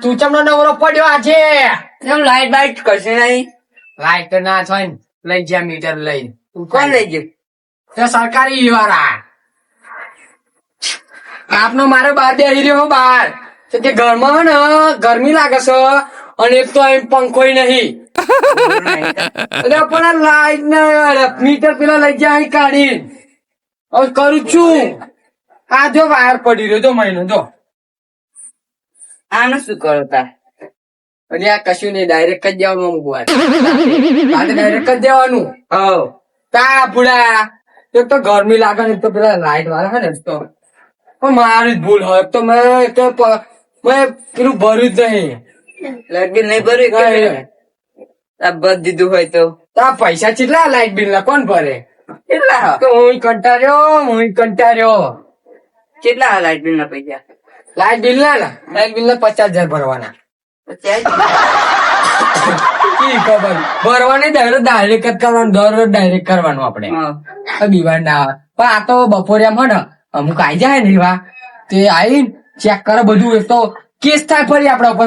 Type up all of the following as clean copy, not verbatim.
તું ચમનો નવરો પડ્યો આજે. એમ લાઈટ બાઈટ કરશે નહીં. લાઈટ તો ના થાય ને. લઈ જા મીટર લઈ. કોણ લઈ ગયું? તે સરકારી વાળા. આપનો મારે બહાર બેસી રહ્યો બહાર. તો તે ઘરમાં ને ગરમી લાગે છે અને એક તો એમ પંખોય નહીં. એટલે પણ લાઈટ ને મીટર પેલા લઈ જા અહીં કાઢી. હવે કરું છું. આ જો વાયર પડી રહ્યો જો મહિનો જો. આનું શું કરો તાર? અને આ કશું નહીં ડાયરેક્ટ જ દેવાનું મૂકવા. ડાયરેક્ટ જ દેવાનું. હવ તા ભૂડા એક તો ગરમી લાગે ને એક તો પેલા લાઈટ વાળા હે ને તો પણ મારી જ ભૂલ હોય તો મેં પેલું ભર્યું જ નહીં. લાઈટ બિલ નહીં ભર્યું કે ભર દીધું હોય તો તા પૈસા કેટલા લાઈટ બિલ ના કોણ ભરે? કેટલા તો હું કંટાળ્યો. કેટલા લાઈટ બિલ ના પૈસા? લાઈટ બિલ ના 50,000 ભરવાના. કી ખબર ભરવાની ડાયરેક્ટ જ કરવાનું. દરરોજ ડાયરેક્ટ કરવાનું આપણે. બીવાર ના આવે પણ આ તો બપોરે એમ હોય ને અમુક આઈ જાય ને એવા તે આઈ ચેક કરે બધું. એક તો કેસ થાય ફરી આપડા ઉપર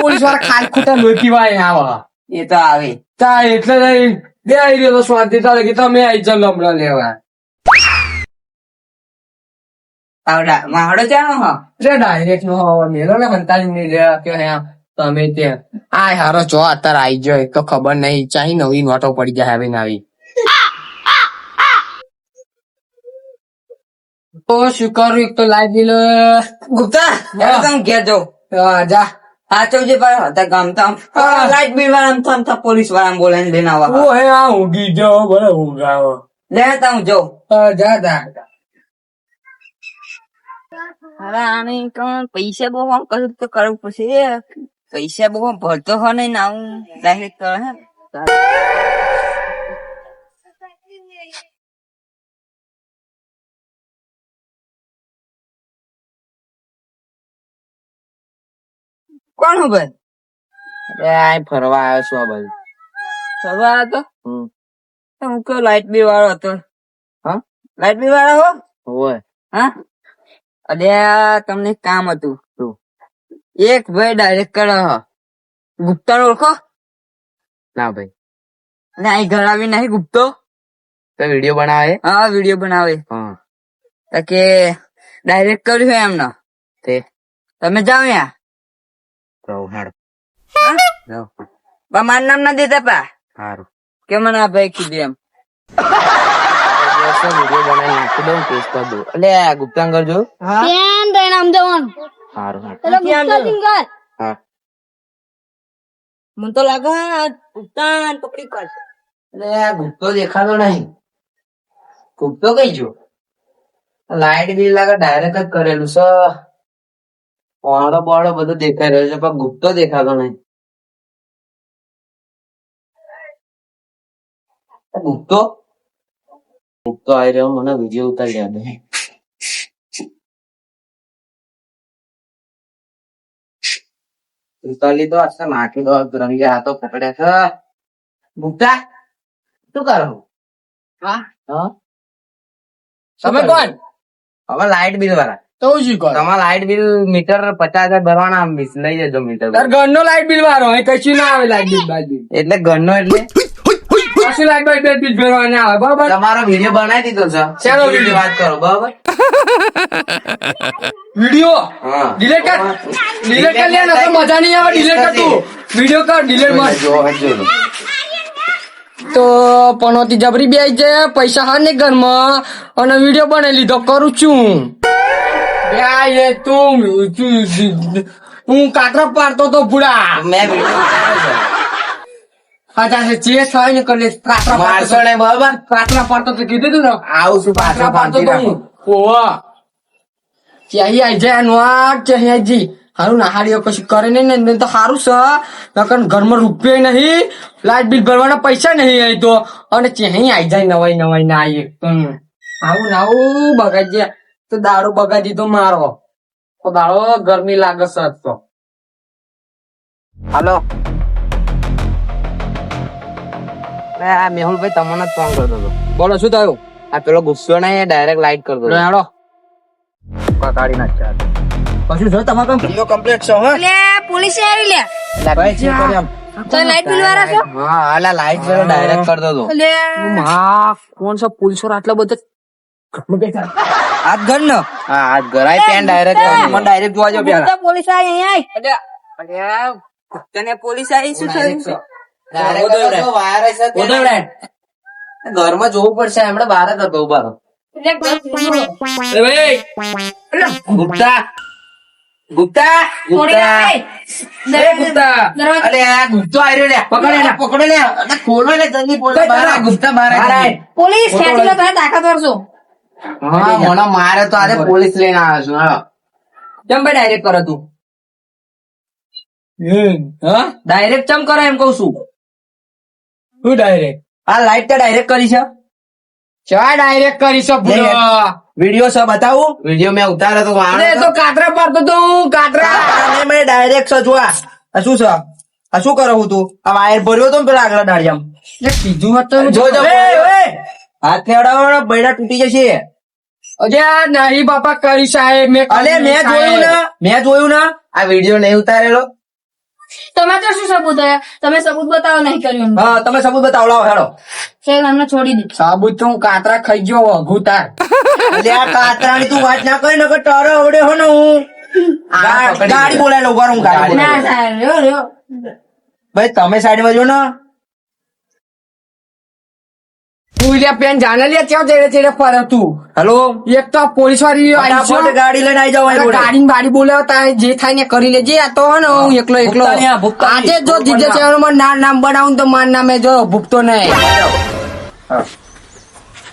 પોલીસ વાળા ખાલી ખોટા લોહી પીવાય આવે. એ તો આવે તા એટલે બે આવી રહ્યો તો શાંતિ ચાલે કે તમે આવી ચાલો હમણાં લેવા. આવડા માહડો જાણો હા ડાયરેક્ટ નો મેલો ને 45 કે તમે ત્યાં આ હારો જો અત્યારે આવી જાય તો ખબર નહીં ચાહી નવી નોટો પડી જાય હવે નવી. તો શું કરું એક તો લાઈટ બિલ ગુપ્તા તમે ઘેર જાઓ. જા સાચવજે પાછો હતા ગામ તામ લાઈટ બિલ વાળા થમ પોલીસ વાળા બોલાવીને લઈને આવવા. ઓ હે આ ઊંઘી જાઓ બરાબર ઊંઘાવો. લે હું જાઉં. જા અરે આને કોણ પૈસા બહુ આમ કશું તો કરવું પડશે. પૈસા બહુ ભરતો હોય નહીં ને આવું ડાયરેક્ટ કરે હે. કોણ હું ભાઈ? અરે ફરવા આવ્યો છું આ બાજુ. ફરવા આવ્યો તો હું કયો લાઈટ બિલ વાળો હતો. હા લાઈટ બિલ વાળો હો. હોય હા અરે તમને કામ હતું. એક ભાઈ ડાયરેક્ટ કરે ગુપ્તા ઓળખો? ના ભાઈ. ને અહીં ઘર આવી નહીં ગુપ્તો તો વિડીયો બનાવે. હા વિડીયો બનાવે. તો કે ડાયરેક્ટ કર્યું છે એમને. તે તમે જાઓ યા મારું નામ ના દેતા પા સારું કે મને આ ભાઈ કીધું એમ. વિડીયો બનાવી નાખી દઉં કેસ કરી દઉં. એટલે ગુપ્તાંગર જો મને તો લાગે ગુપ્તા પકડી કરશે. એટલે ગુપ્તો દેખાતો નહીં. ગુપ્તો કઈ ગયો? લાઈટ બિલ લાગે ડાયરેક્ટ જ કરેલું છે. ઓળો બોળો બધું દેખાઈ રહ્યો છે પણ ગુપ્તો દેખાતો નહીં. ગુપ્તો આવી રહ્યો મને વિડીયો ઉતારી યાદ નહીં. ઉતારી દો આટલા નાખી દો રંગે હાથો પકડ્યા છે. ગુપ્તા શું કરો? હા તમે કોણ? હવે લાઈટ બિલ વાળા. તો શું કરો? તમારે લાઈટ બિલ મીટર 50,000 ભરવાના લઈ જજો મીટર. ઘરનો લાઈટ બિલ વાળો કશું ના આવે લાઈટ બિલ બાજુ. એટલે ઘરનો એટલે કશું લાઈટ બિલ ભરવાના આવે બરોબર. તમારો વિડીયો બનાવી દીધો છે. શેનો વિડીયો વાત કરો બરોબર? વિડીયો ડિલીટ કર લે તો મજા નહીં આવે. ડિલીટ કર તું વિડીયો કર ડિલીટ મત. તો પનોતી જબરી બે જાય પૈસા હા ને ઘરમાં અને વિડીયો બનાવી લીધો કરું છું. હું કાતરા પાડતો તો ભૂડા. મેં ચેસ હોય ને કરે કાતરા પાડતો ને બરાબર. કાતરા પાડતો તો કીધું તું ને આવું છું. કાતરા પાડતો તો હું ઓવા ચાહી આઈ જાય નોટ ચાહી આઈ જી હારું નાહાડીઓ કશું કરે નહીં ને તો સારું છે. નકર ઘરમાં રૂપિયા નહીં લાઈટ બિલ ભરવાના પૈસા નહીં આવી તો અને ચાહી આઈ જાય નવાઈ ના આવી. આવું બગાડી જાય તો દારૂ બગાડી તો મારો તો દાડો ગરમી લાગે છે તો. હાલો મેહુલભાઈ તમને જ ફોન કરતો હતો. બોલો શું થયું? આ પેલો ગુસ્સો નહીં ડાયરેક્ટ લાઈટ કરતો હેડો કાઢી નાખ્યા. પછી જો તમારે વિડીયો કમ્પ્લીટ છે હો લે પોલીસ આવી લે ભાઈ છે કરી આમ તો લાઈટ બિલ વાળા છો હા આલા લાઈટ પેલો ડાયરેક્ટ કરતો તો લે કોણ સા પોલીસો આટલા બધા હાથ ઘર ને હા હાથ ઘર આય પેન ડાયરેક્ટ મને ડાયરેક્ટ જોવા જો પેલા તો પોલીસ આવી અહીં આય તને પોલીસ આવી શું થયું ઘરમાં જોવું પડશે હમણાં બહાર જ હતો ઉભા ગુપ્તા ગુપ્તા ગુપ્તા અરે આ ગુપ્તો આવ્યો લે પકડે લે અરે ખોલો લે જલ્દી બોલો બહાર ગુપ્તા બહાર પોલીસ ખેંચી લો તમે તાકાત કરશો હા મને મારે તો આજે પોલીસ લઈને આવ્યો છું હા કેમ ભાઈ ડાયરેક્ટ કરો તું ડાયરેક્ટ ચમ કરો એમ કઉ છું શું ડાયરેક્ટ આ લાઈટ તો ડાયરેક્ટ કરી છે ચા ડાયરેક્ટ કરી છો વિડીયો છે બતાવું વિડીયો મેં ઉતાર્યો તો તો કાતરા પાડતો તો હું કાતરા મેં ડાયરેક્ટ છે જો આ શું છે આ શું કરો હું તું આ વાયર ભર્યો તો ને પેલા આગળ દાડિયામાં કીધું હતું જો હાથ ફેવડાવો બૈડા તૂટી જશે અજે નહીં બાપા કરી સાહેબ મેં જોયું ને આ વિડીયો નહીં ઉતારેલો તમારે તો શું સબૂત હે તમે સબૂત બતાવો નહીં કર્યું હા તમે સબૂત બતાવો લાવો હેડો સાહેબ અમને છોડી દે સાબુત તો હું કાતરા ખાઈ ગયો વઘુ તાર એટલે આ કાતરાની તું વાત ના કરી નકર ટરો આવડે હો ને હું ગાડી બોલાય ઉભા હું ગાડી ના સાહેબ રહ્યો રહ્યો ભાઈ તમે સાઈડમાં જો ને તું પેન જાણે લે ક્યાં ચેડે ચેડે ફરે તું હેલો એક તો પોલીસ વાળી ફટાફટ ગાડી લઈને આવી જાવ ગાડી બાડી બોલાવતા જે થાય ને કરી લેજે આ તો હે ને હું એકલો આજે જો જીજે છે નામ બનાવું તો માર નામે જો ભૂખતો નહીં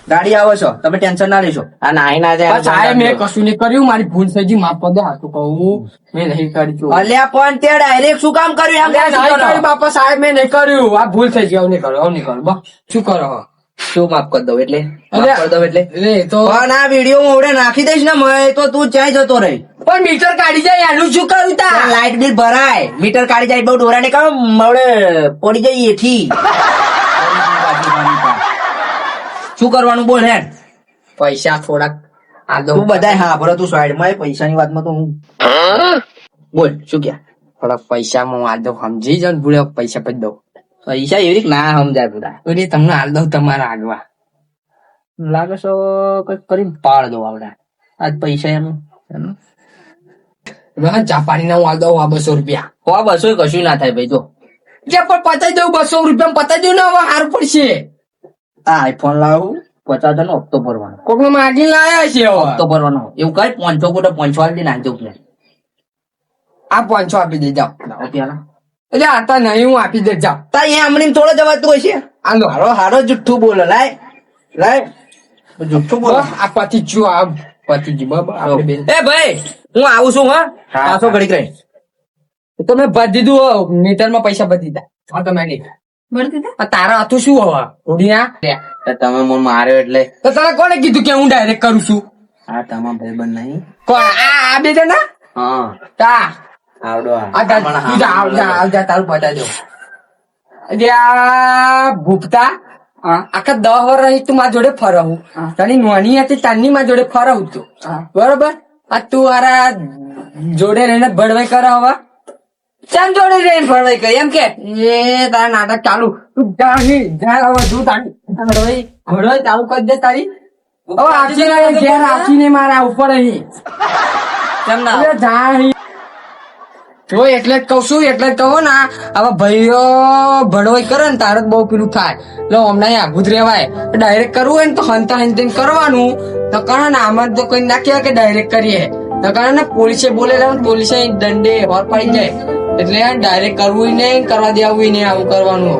ગાડી આવો છો તમે ટેન્શન ના લેશો આ નાઈ ના જાય સાહેબ મેં કશું નહીં કર્યું મારી ભૂલ થઈ ગઈ માફ પદે હાથું કહું મેં નહીં કર્યું અલ્યા પણ તે ડાયરેક્ટ શું કામ કર્યું એમ નહીં કર્યું બાપા સાહેબ મેં નહીં કર્યું આ ભૂલ થઈ ગઈ નહીં કર્યું નહીં કર્યું બસ શું કરો શું માફ કરી દઉં એટલે માફ કરી દઉં એટલે તો પણ આ વિડીયો હું ઓડે નાખી દઈશ ને મેં તો તું ક્યાંય જતો રહી પણ મીટર કાઢી જાય એનું શું કરું તા લાઈટ બિલ ભરાય મીટર કાઢી જાય બહુ ડોરા ને કામ મળે પડી જાય એથી શું કરવાનું બોલ હેડ પૈસા થોડાક આ દો તું બધા હા ભરો તું સાઈડ માં પૈસાની વાતમાં તો હું બોલ શું ક્યાં થોડાક પૈસા હું આ દો સમજી જાઉં ભૂલે પૈસા પછી દઉં પૈસા એવી રીતે ના સમજાય પૂરા એટલે તમને હાલ દઉં તમારા આગવા લાગે છો કઈક કરીને પાડ દો આવડા આજ પૈસા એનું ચા પાણી ના હું હાલ દઉં આ 200 રૂપિયા હો 200 કશું ના થાય ભાઈ જો જે પણ પતાઈ દઉં 200 રૂપિયા પતાઈ દઉં ને હવે સારું પડશે આ આઈફોન લાવું 50 નો હપ્તો ભરવાનો કોક નો માગી લાયા છે હપ્તો ભરવાનો એવું કઈ 500 કોટો 500 વાળી નાખજો પ્લેન આ 500 આપી દે જાઓ પેલા એટલે આતા નહીં હું આપી દે જાઓ તા અહીંયા હમણાં થોડો જવાતું હશે આલો હારો હારો જુઠ્ઠું બોલો લાય જુઠ્ઠું બોલો આ પતિજ્યું આ પતિજી બાબા આપણે બેન એ ભાઈ હું આવું છું હા પાછો ઘડીક રહી તો મેં ભરી દીધું મીટર માં પૈસા ભરી દીધા હા તમે તારા હતું શું હવે ઉડીના તમે મને માર્યો એટલે તો તને કોને કીધું કે હું ડાયરેક્ટ કરું છું આ તમારા ભાઈબંધ નહીં કોણ આ બે જણા હા કા આવડો આવજા તારું પતા દો ભૂપતા આખા 10 વર્ષ તું મારા જોડે ફરવું તારી નોની હતી તારની મારા જોડે ફરવું તું બરોબર આ તું મારા જોડે રહીને ભડવાઈ કરે હવે ચાલ જોડે રહીને ભડવાઈ કરી એમ કે એ તારા નાટક ચાલુ તું ભડવાઈ ચાલુ કરી દે તારી હવે આપીને ઘેર આપીને મારા ઉપર અહીં જો એટલે જ કઉ છું એટલે જ કહો ને હવે ભાઈઓ ભડવાઈ કરે ને તારે બહુ પેલું થાય એટલે હમણાં આગું જ રેવાય ડાયરેક્ટ કરવું હોય ને તો હંતા હંતી કરવાનું તો કરે ને આમાં તો કઈ ના કહેવાય કે ડાયરેક્ટ કરીએ તો કરે ને પોલીસે બોલેલા પોલીસે દંડે હોર પડી જાય એટલે ડાયરેક્ટ કરવું નહીં કરવા દેવું નહીં આવું કરવાનું